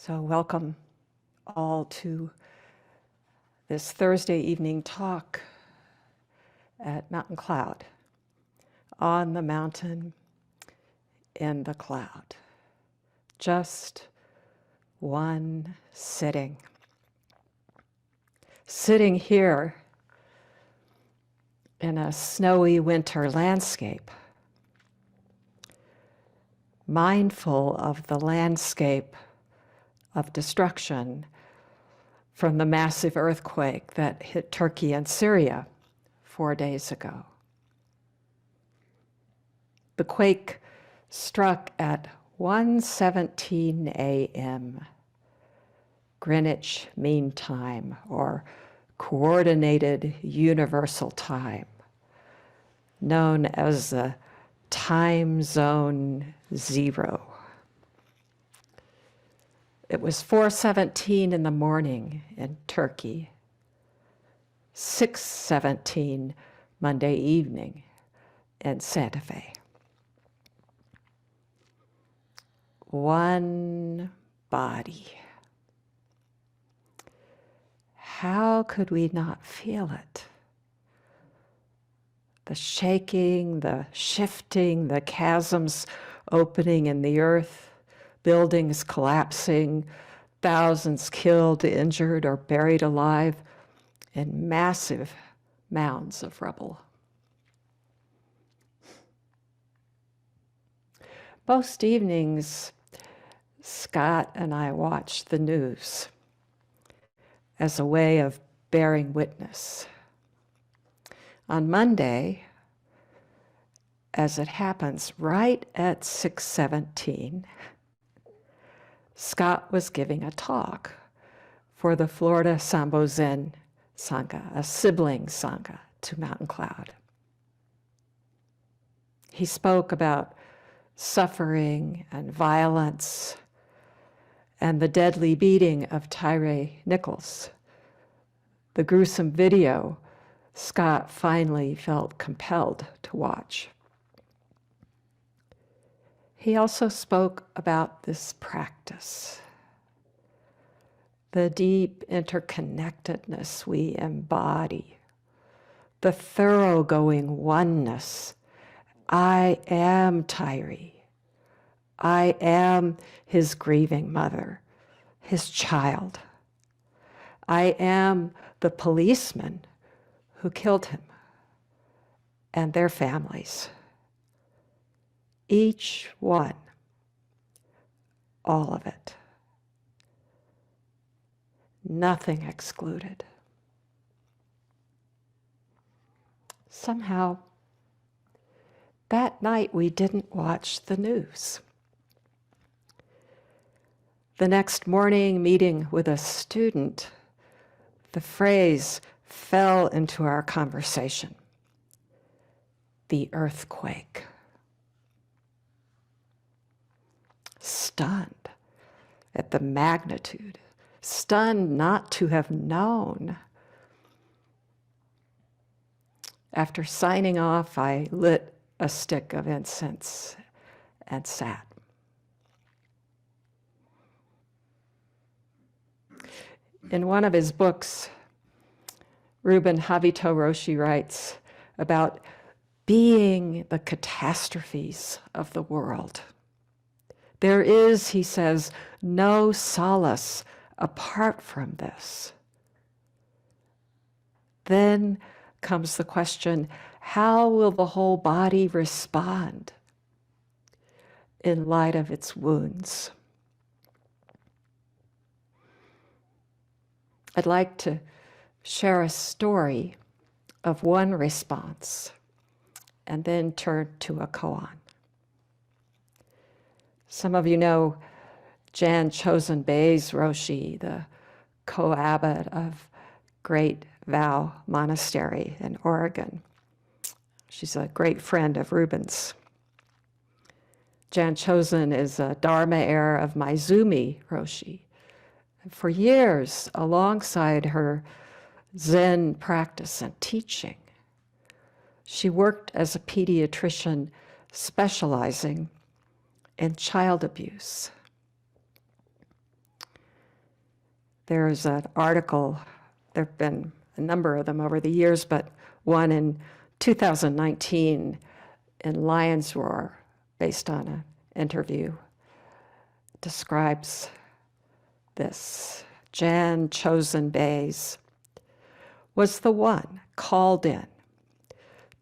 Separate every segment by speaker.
Speaker 1: So welcome all to this Thursday evening talk at Mountain Cloud, on the mountain, in the cloud. Just one sitting. Sitting here in a snowy winter landscape, mindful of the landscape of destruction from the massive earthquake that hit Turkey and Syria 4 days ago. The quake struck at 1:17 a.m. Greenwich Mean Time, or Coordinated Universal Time, known as the Time Zone 0. It was 4:17 in the morning in Turkey, 6:17 Monday evening in Santa Fe. One body. How could we not feel it? The shaking, the shifting, the chasms opening in the earth, buildings collapsing, thousands killed, injured, or buried alive in massive mounds of rubble. Most evenings, Scott and I watch the news as a way of bearing witness. On Monday, as it happens, right at 6:17, Scott was giving a talk for the Florida Sambo Zen Sangha, a sibling Sangha to Mountain Cloud. He spoke about suffering and violence and the deadly beating of Tyre Nichols, the gruesome video Scott finally felt compelled to watch. He also spoke about this practice, the deep interconnectedness we embody, the thoroughgoing oneness. I am Tyre. I am his grieving mother, his child. I am the policeman who killed him and their families. Each one, all of it. Nothing excluded. Somehow, that night we didn't watch the news. The next morning, meeting with a student, the phrase fell into our conversation: the earthquake. Stunned at the magnitude, stunned not to have known. After signing off, I lit a stick of incense and sat. In one of his books, Ruben Havito Roshi writes about being the catastrophes of the world. There is, he says, no solace apart from this. Then comes the question, how will the whole body respond in light of its wounds? I'd like to share a story of one response and then turn to a koan. Some of you know Jan Chosen Bays Roshi, the co-abbot of Great Vow Monastery in Oregon. She's a great friend of Ruben's. Jan Chosen is a Dharma heir of Maizumi Roshi. For years, alongside her Zen practice and teaching, she worked as a pediatrician specializing in child abuse. There's an article, there have been a number of them over the years, but one in 2019 in Lion's Roar, based on an interview, describes this. Jan Chosen Bays was the one called in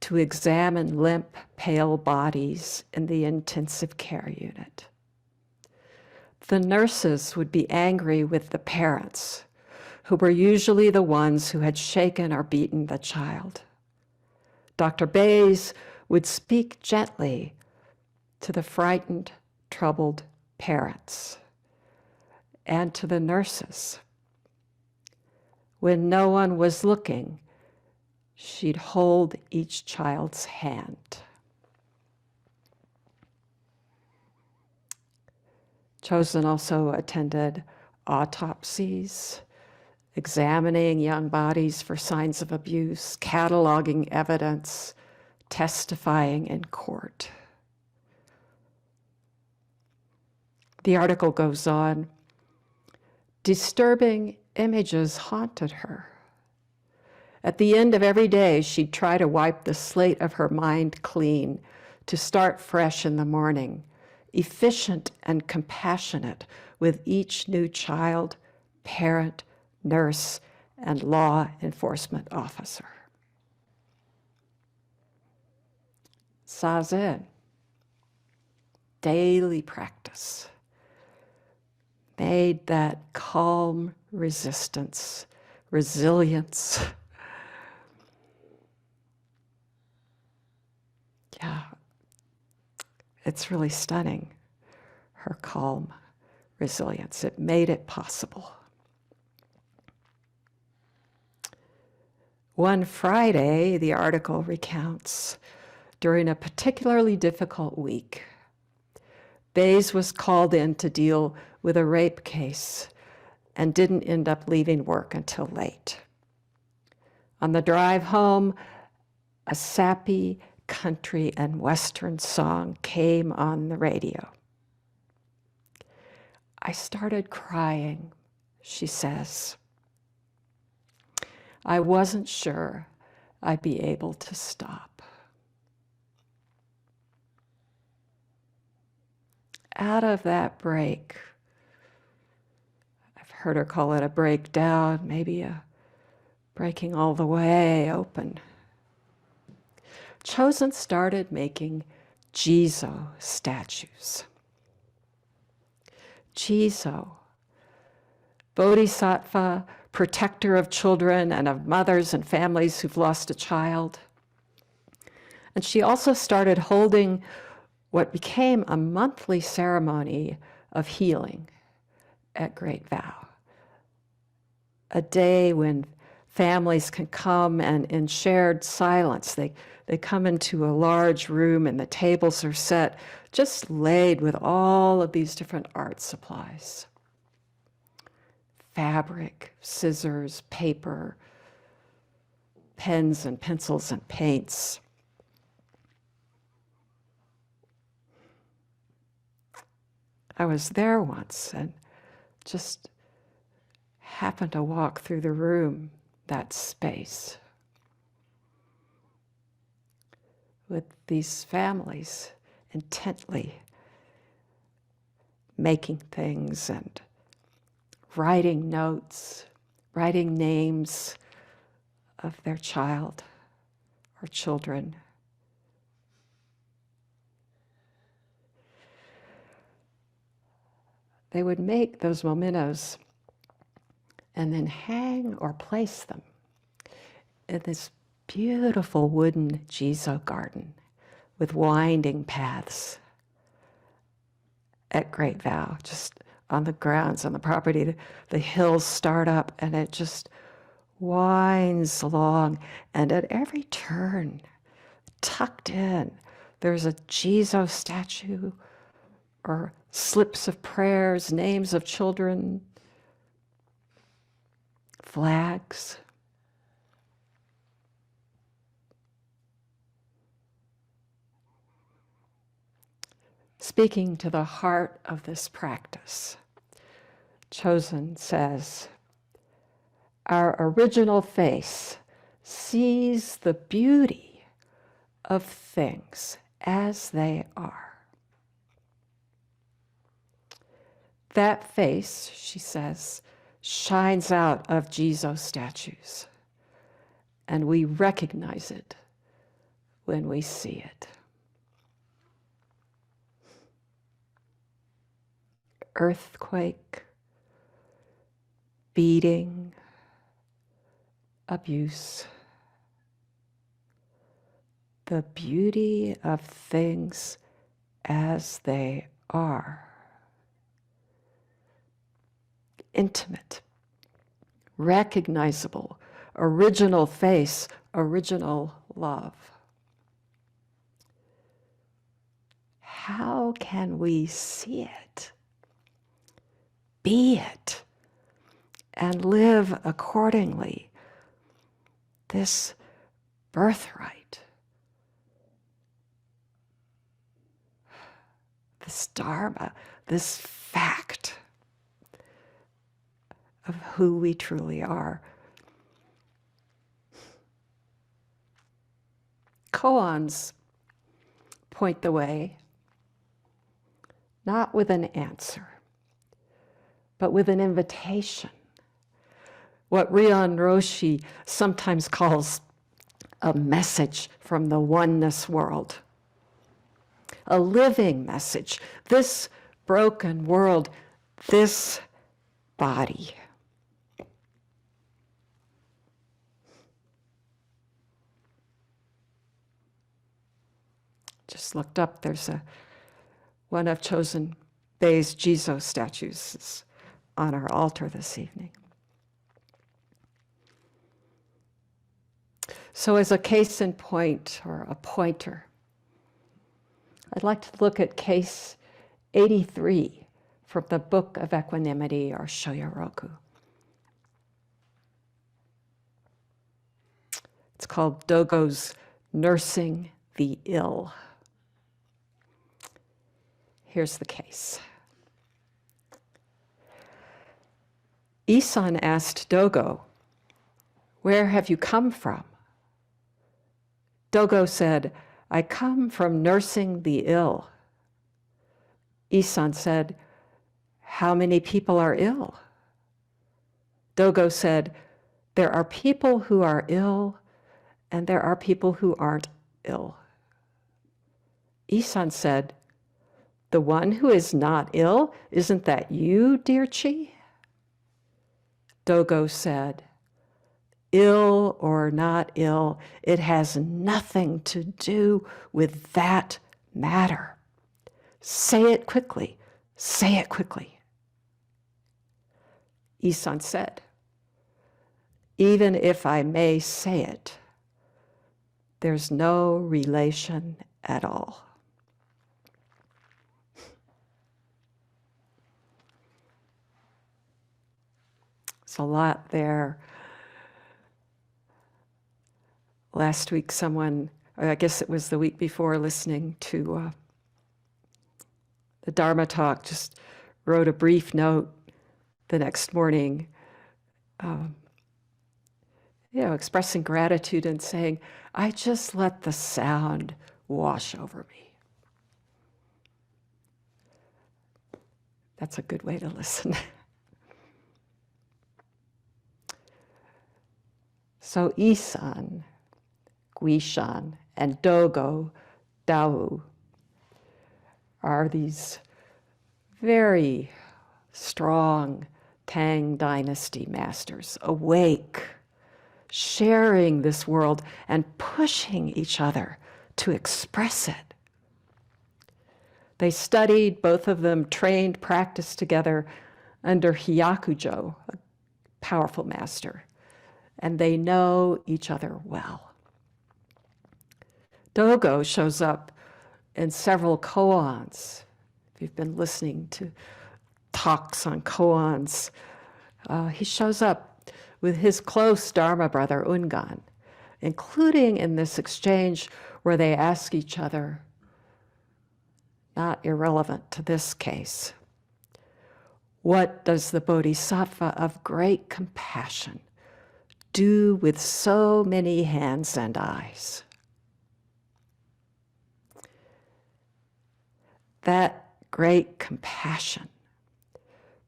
Speaker 1: to examine limp, pale bodies in the intensive care unit. The nurses would be angry with the parents, who were usually the ones who had shaken or beaten the child. Dr. Bays would speak gently to the frightened, troubled parents and to the nurses. When no one was looking, she'd hold each child's hand. Chosen also attended autopsies, examining young bodies for signs of abuse, cataloging evidence, testifying in court. The article goes on, disturbing images haunted her. At the end of every day, she'd try to wipe the slate of her mind clean, to start fresh in the morning, efficient and compassionate with each new child, parent, nurse, and law enforcement officer. Zazen, daily practice, made that calm resistance, resilience. Yeah, it's really stunning, her calm resilience. It made it possible. One Friday, the article recounts, during a particularly difficult week, Bays was called in to deal with a rape case and didn't end up leaving work until late. On the drive home, a sappy country and Western song came on the radio. I started crying, she says. I wasn't sure I'd be able to stop. Out of that break, I've heard her call it a breakdown, maybe a breaking all the way open. Chosen started making Jizo statues. Jizo, bodhisattva, protector of children and of mothers and families who've lost a child. And she also started holding what became a monthly ceremony of healing at Great Vow. A day when families can come and in shared silence, they come into a large room and the tables are set, just laid with all of these different art supplies. Fabric, scissors, paper, pens and pencils and paints. I was there once and just happened to walk through the room, that space, with these families intently making things and writing notes, writing names of their child or children. They would make those mementos and then hang or place them in this beautiful wooden Jizo garden with winding paths at Great Vow, just on the grounds, on the property. The hills start up and it just winds along, and at every turn, tucked in, there's a Jizo statue or slips of prayers, names of children, flags. Speaking to the heart of this practice, Chosen says, Our original face sees the beauty of things as they are. That face, she says, shines out of Jesus statues, and we recognize it when we see it. Earthquake, beating, abuse. The beauty of things as they are. Intimate, recognizable, original face, original love. How can we see it, be it, and live accordingly? This birthright, this dharma, this fact of who we truly are. Koans point the way, not with an answer, but with an invitation. What Ryon Roshi sometimes calls a message from the oneness world. A living message. This broken world, this body. Just looked up, there's one of Chosen Bay's Jesus statues on our altar this evening. So as a case in point, or a pointer, I'd like to look at case 83 from the Book of Equanimity, or Shoyoroku. It's called Dogo's Nursing the Ill. Here's the case. Isan asked Dogo, "Where have you come from?" Dogo said, "I come from nursing the ill." Isan said, "How many people are ill?" Dogo said, "There are people who are ill, and there are people who aren't ill." Isan said, "The one who is not ill, isn't that you, dear Chi?" Dogo said, "Ill or not ill, it has nothing to do with that matter. Say it quickly, say it quickly." Isan said, "Even if I may say it, there's no relation at all." There's a lot there. Last week, someone, or I guess it was the week before, listening to the Dharma talk, just wrote a brief note the next morning, expressing gratitude and saying, "I just let the sound wash over me." That's a good way to listen. So Isan, Guishan, and Dogo, Dao, are these very strong Tang Dynasty masters, awake, sharing this world and pushing each other to express it. They studied, both of them trained, practiced together under Hyakujo, a powerful master, and they know each other well. Dogo shows up in several koans. If you've been listening to talks on koans, he shows up with his close Dharma brother, Ungan, including in this exchange where they ask each other, not irrelevant to this case, what does the bodhisattva of great compassion do with so many hands and eyes. That great compassion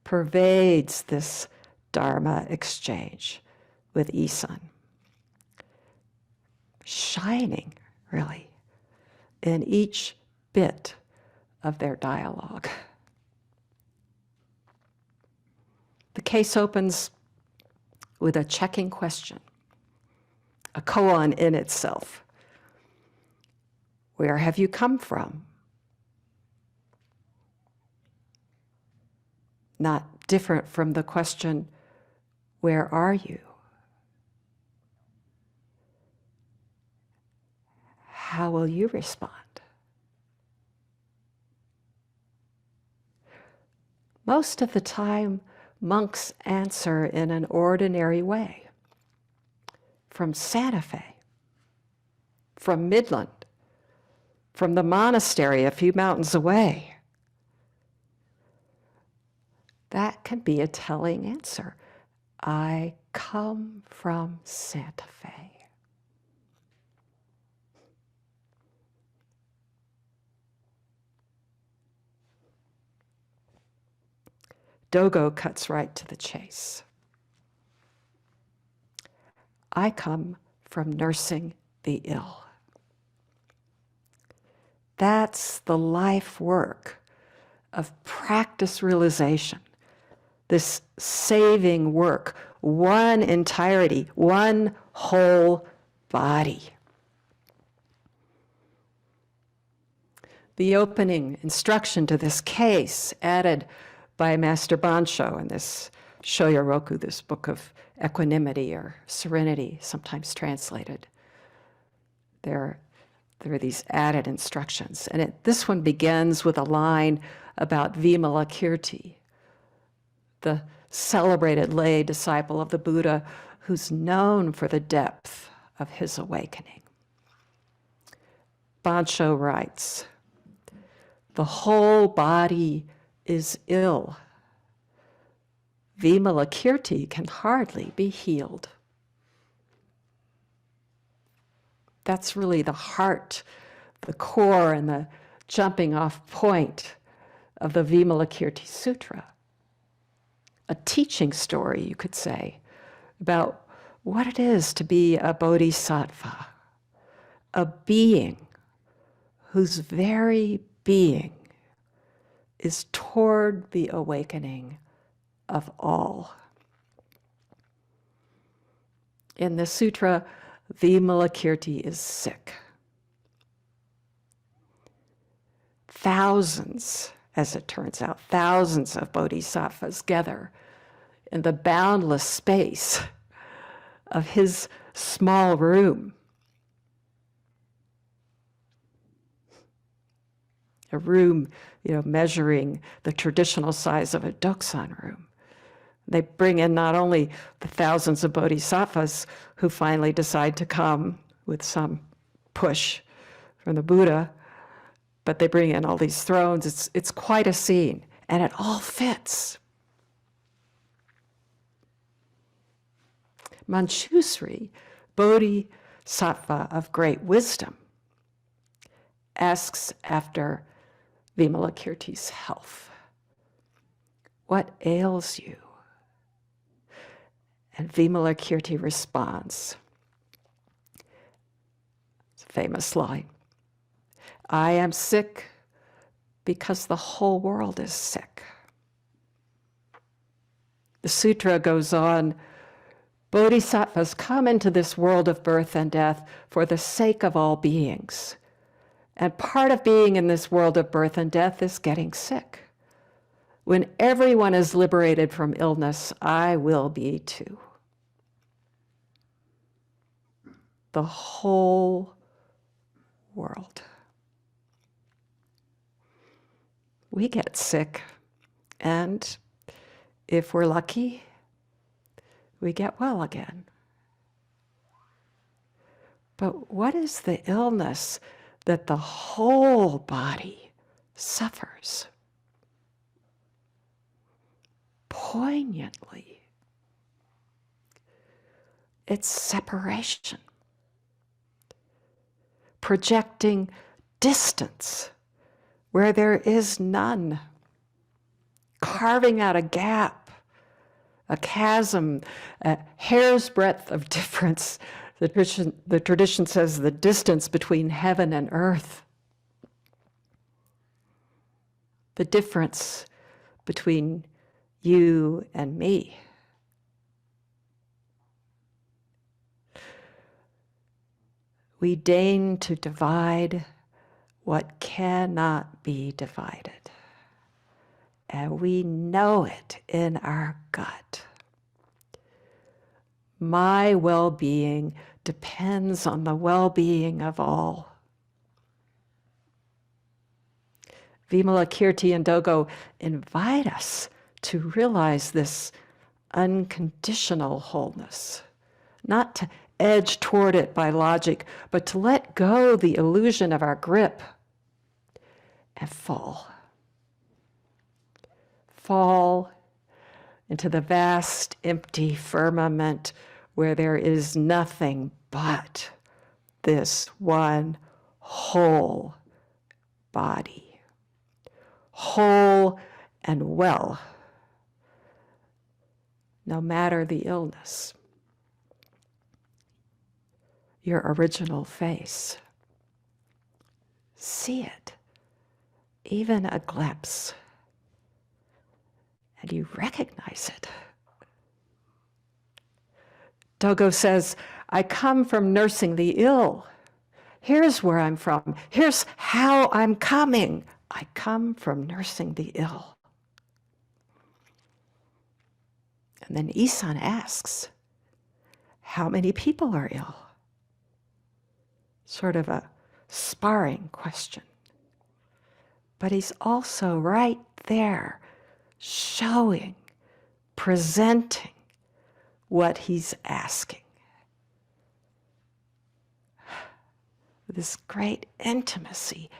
Speaker 1: pervades this Dharma exchange with Isan, shining, really, in each bit of their dialogue. The case opens with a checking question, a koan in itself. Where have you come from? Not different from the question, where are you? How will you respond? Most of the time, monks answer in an ordinary way. From Santa Fe, from Midland, from the monastery a few mountains away. That can be a telling answer. I come from Santa Fe. Dogo cuts right to the chase. I come from nursing the ill. That's the life work of practice realization, this saving work, one entirety, one whole body. The opening instruction to this case, added by Master Bansho in this Shoyoroku, this Book of Equanimity or Serenity, sometimes translated. There are these added instructions. And this one begins with a line about Vimalakirti, the celebrated lay disciple of the Buddha who's known for the depth of his awakening. Bansho writes, the whole body is ill. Vimalakirti can hardly be healed. That's really the heart, the core, and the jumping off point of the Vimalakirti Sutra. A teaching story, you could say, about what it is to be a bodhisattva, a being whose very being is toward the awakening of all. In the sutra, Vimalakirti is sick. Thousands, as it turns out, thousands of bodhisattvas gather in the boundless space of his small room. A room, measuring the traditional size of a Doksan room. They bring in not only the thousands of bodhisattvas who finally decide to come with some push from the Buddha, but they bring in all these thrones. It's quite a scene, and it all fits. Manchusri, bodhisattva of great wisdom, asks after Vimalakirti's health. What ails you? And Vimalakirti responds. It's a famous line. I am sick because the whole world is sick. The sutra goes on, bodhisattvas come into this world of birth and death for the sake of all beings. And part of being in this world of birth and death is getting sick. When everyone is liberated from illness, I will be too. The whole world. We get sick, and if we're lucky, we get well again. But what is the illness that the whole body suffers? Poignantly. It's separation. Projecting distance where there is none. Carving out a gap, a chasm, a hair's breadth of difference. The tradition says the distance between heaven and earth. The difference between you and me. We deign to divide what cannot be divided. And we know it in our gut. My well-being depends on the well-being of all. Vimalakirti and Dogo invite us to realize this unconditional wholeness, not to edge toward it by logic, but to let go the illusion of our grip and fall. Fall into the vast, empty firmament where there is nothing but this one whole body, whole and well, no matter the illness. Your original face. See it, even a glimpse. And you recognize it. Dogo says, I come from nursing the ill. Here's where I'm from. Here's how I'm coming. I come from nursing the ill. And then Isan asks, how many people are ill? Sort of a sparring question. But he's also right there, showing, presenting what he's asking. This great intimacy.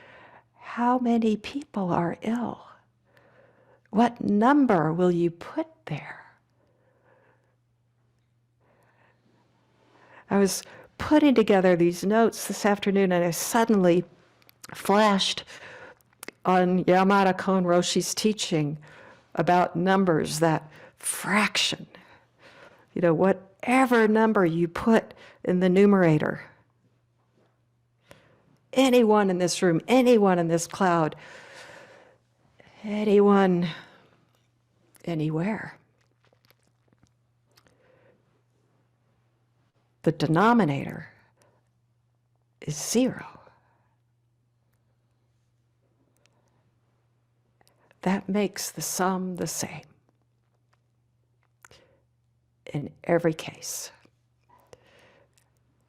Speaker 1: How many people are ill? What number will you put there? I was putting together these notes this afternoon and I suddenly flashed on Yamada Kon Roshi's teaching about numbers, that fraction. You know, whatever number you put in the numerator, anyone in this room, anyone in this cloud, anyone, anywhere. The denominator is 0. That makes the sum the same in every case.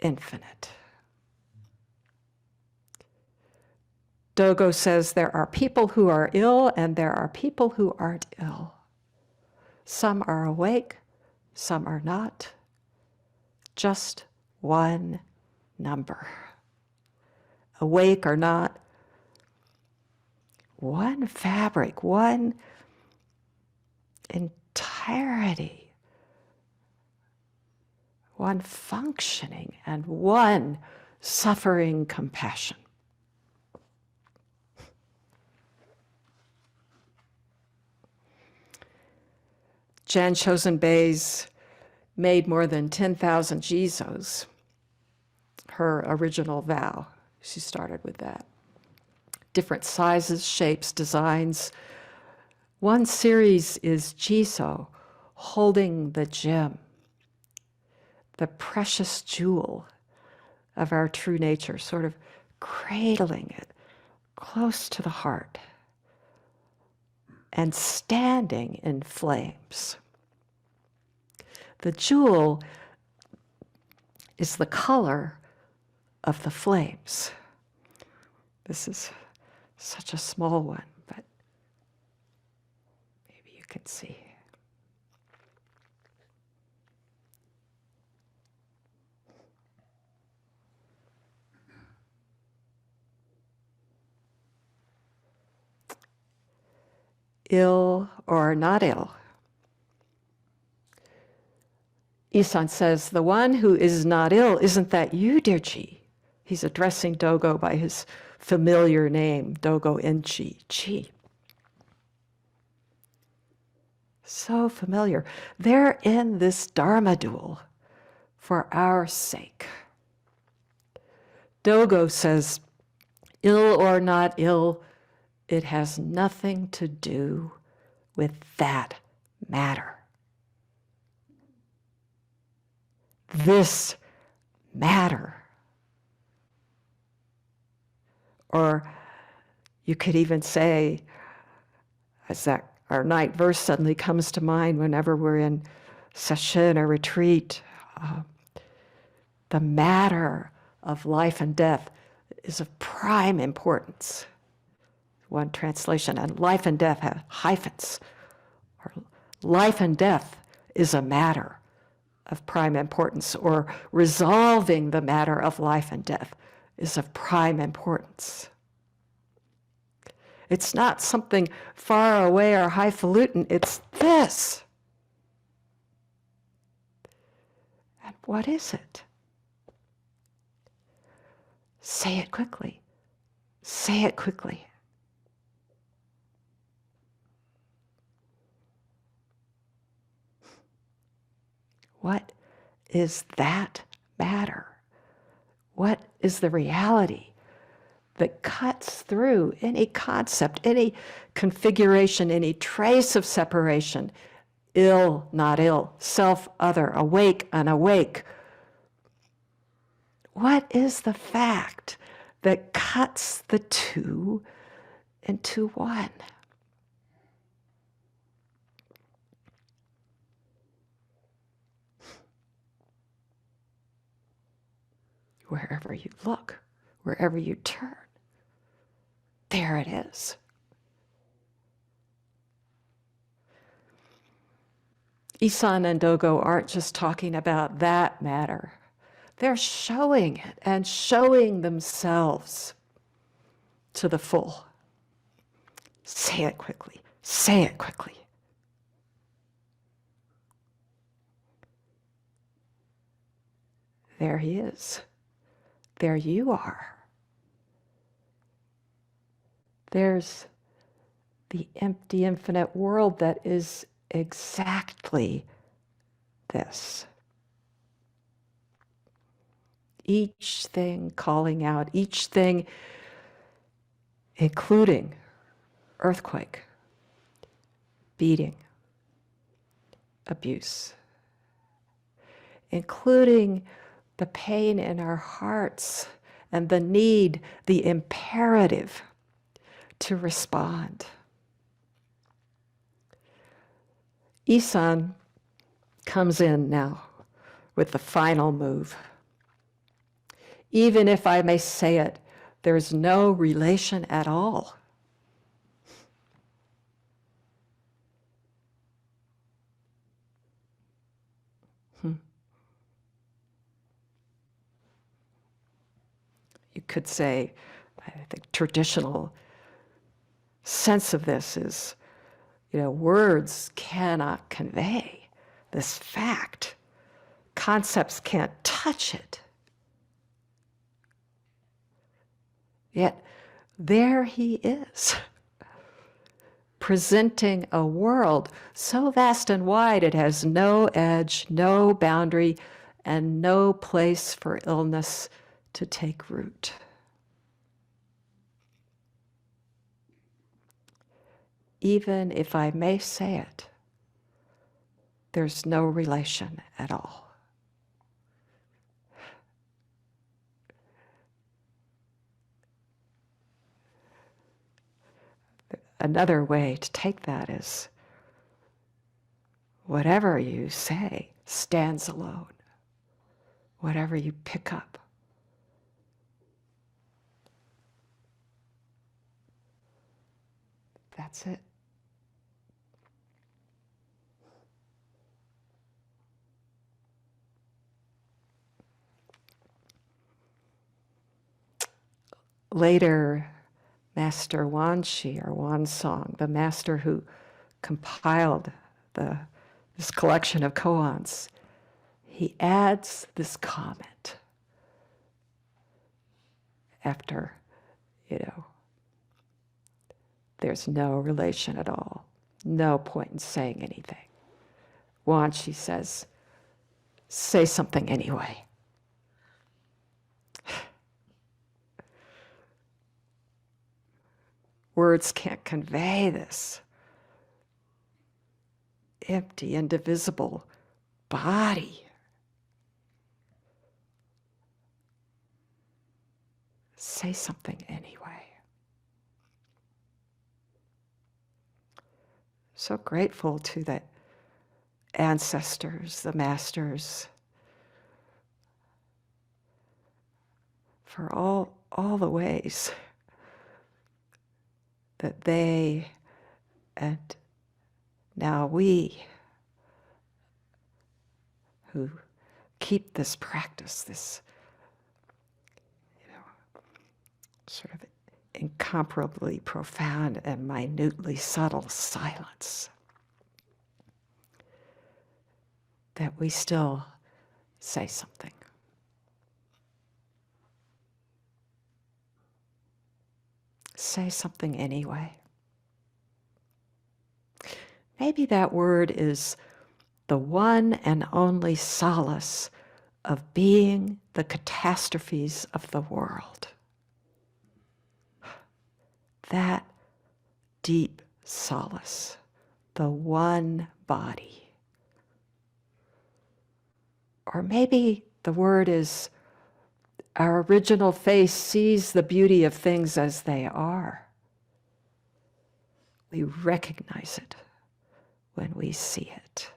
Speaker 1: Infinite. Dogo says there are people who are ill and there are people who aren't ill. Some are awake, some are not. Just one number. Awake or not, one fabric, one entirety, one functioning, and one suffering compassion. Jan Chosen Bays made more than 10,000 jizos, her original vow. She started with that. Different sizes, shapes, designs. One series is jizo, holding the gem, the precious jewel of our true nature, sort of cradling it close to the heart and standing in flames. The jewel is the color of the flames. This is such a small one, but maybe you can see. Ill or not ill, Isan says, the one who is not ill, isn't that you, dear Chi? He's addressing Dogo by his familiar name, Dogo Enchi, Chi. So familiar. They're in this Dharma duel for our sake. Dogo says, ill or not ill, it has nothing to do with that matter. This matter. Or you could even say, as that our night verse suddenly comes to mind whenever we're in session or retreat, the matter of life and death is of prime importance. One translation, and life and death have hyphens. Or life and death is a matter of prime importance, or resolving the matter of life and death is of prime importance. It's not something far away or highfalutin, it's this. And what is it? Say it quickly. Say it quickly. What is that matter? What is the reality that cuts through any concept, any configuration, any trace of separation, ill, not ill, self, other, awake, unawake? What is the fact that cuts the two into one? Wherever you look, wherever you turn, there it is. Isan and Dogo aren't just talking about that matter. They're showing it and showing themselves to the full. Say it quickly. Say it quickly. There he is. There you are. There's the empty, infinite world that is exactly this. Each thing calling out, each thing including earthquake, beating, abuse, including the pain in our hearts and the need, the imperative to respond. Isan comes in now with the final move. Even if I may say it, there's no relation at all. You could say, I think traditional sense of this is, words cannot convey this fact. Concepts can't touch it. Yet there he is, presenting a world so vast and wide it has no edge, no boundary, and no place for illness to take root. Even if I may say it, there's no relation at all. Another way to take that is, whatever you say stands alone. Whatever you pick up. That's it. Later, Master Wanshi, or Wansong, the master who compiled this collection of koans, he adds this comment after, there's no relation at all, no point in saying anything. Once he says, say something anyway. Words can't convey this empty, indivisible body. Say something anyway. So grateful to the ancestors, the masters, for all the ways that they and now we who keep this practice, this sort of incomparably profound and minutely subtle silence, that we still say something. Say something anyway. Maybe that word is the one and only solace of being the catastrophes of the world. That deep solace, the one body. Or maybe the word is our original face sees the beauty of things as they are. We recognize it when we see it.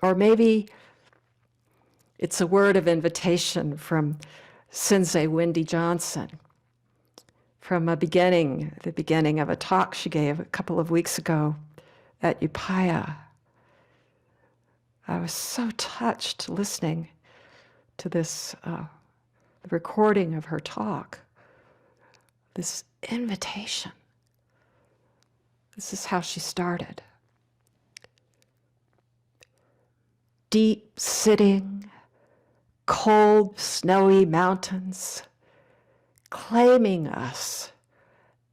Speaker 1: Or maybe it's a word of invitation from Sensei Wendy Johnson, from the beginning of a talk she gave a couple of weeks ago at Upaya. I was so touched listening to this recording of her talk, this invitation. This is how she started. Deep sitting, cold, snowy mountains, claiming us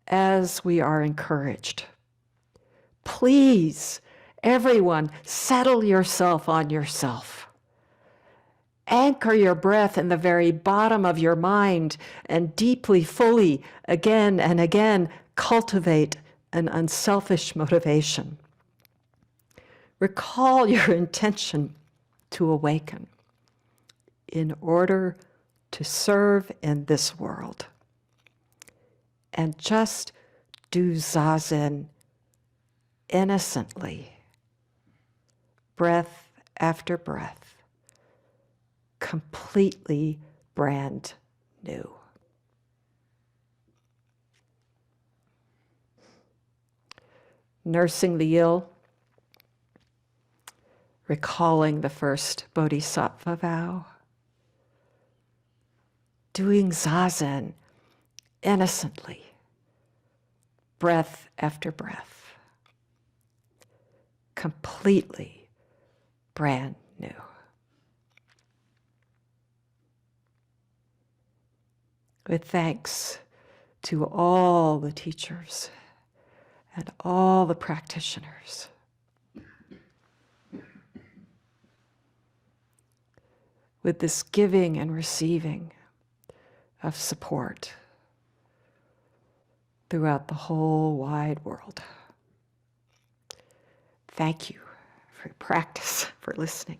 Speaker 1: as we are encouraged. Please, everyone, settle yourself on yourself. Anchor your breath in the very bottom of your mind and deeply, fully, again and again, cultivate an unselfish motivation. Recall your intention to awaken in order to serve in this world. And just do zazen innocently, breath after breath, completely brand new. Nursing the ill, recalling the first bodhisattva vow, doing zazen innocently, breath after breath, completely brand new. With thanks to all the teachers and all the practitioners. With this giving and receiving of support throughout the whole wide world. Thank you for your practice, for listening.